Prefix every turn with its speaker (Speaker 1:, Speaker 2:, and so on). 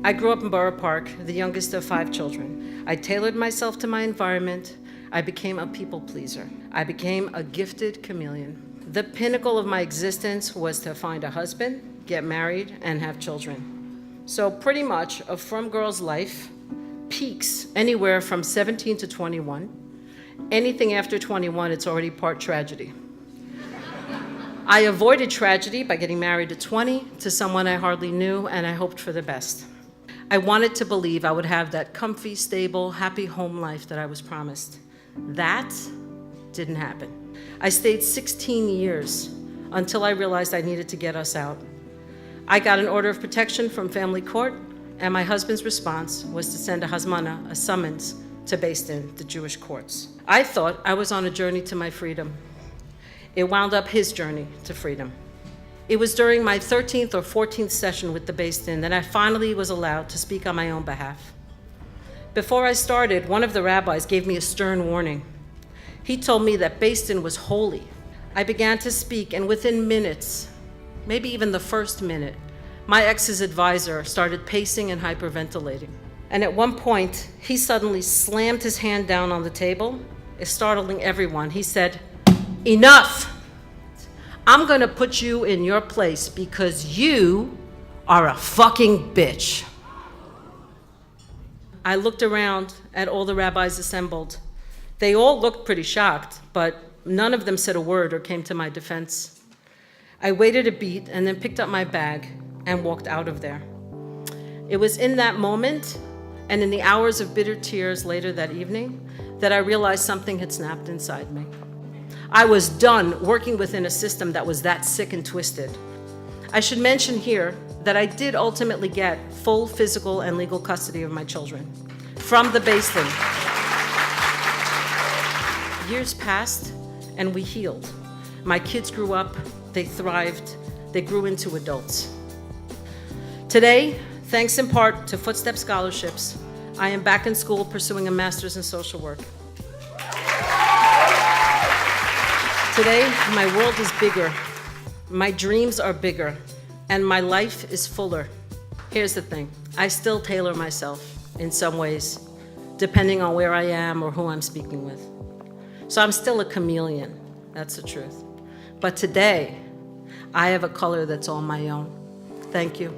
Speaker 1: I grew up in Borough Park, the youngest of 5 children. I tailored myself to my environment. I became a people pleaser. I became a gifted chameleon. The pinnacle of my existence was to find a husband, get married, and have children. So pretty much a frum girl's life peaks anywhere from 17 to 21. Anything after 21, it's already part tragedy. I avoided tragedy by getting married at 20 to someone I hardly knew, and I hoped for the best. I wanted to believe I would have that comfy, stable, happy home life that I was promised. That didn't happen. I stayed 16 years until I realized I needed to get us out. I got an order of protection from family court, and my husband's response was to send a hazmana, a summons, to Beis Din, the Jewish courts. I thought I was on a journey to my freedom. It wound up his journey to freedom. It was during my 13th or 14th session with the Beis Din that I finally was allowed to speak on my own behalf. Before I started, one of the rabbis gave me a stern warning. He told me that Beis Din was holy. I began to speak, and within minutes, maybe even the first minute, my ex's advisor started pacing and hyperventilating. And at one point, he suddenly slammed his hand down on the table, startling everyone. He said, "Enough! I'm gonna put you in your place because you are a fucking bitch." I looked around at all the rabbis assembled. They all looked pretty shocked, but none of them said a word or came to my defense. I waited a beat and then picked up my bag and walked out of there. It was in that moment and in the hours of bitter tears later that evening that I realized something had snapped inside me. I was done working within a system that was that sick and twisted. I should mention here that I did ultimately get full physical and legal custody of my children from the Beis Din. Years passed and we healed. My kids grew up, they thrived, they grew into adults. Today, thanks in part to Footstep scholarships, I am back in school pursuing a master's in social work. Today, my world is bigger, my dreams are bigger, and my life is fuller. Here's the thing, I still tailor myself in some ways, depending on where I am or who I'm speaking with. So I'm still a chameleon, that's the truth. But today, I have a color that's all my own. Thank you.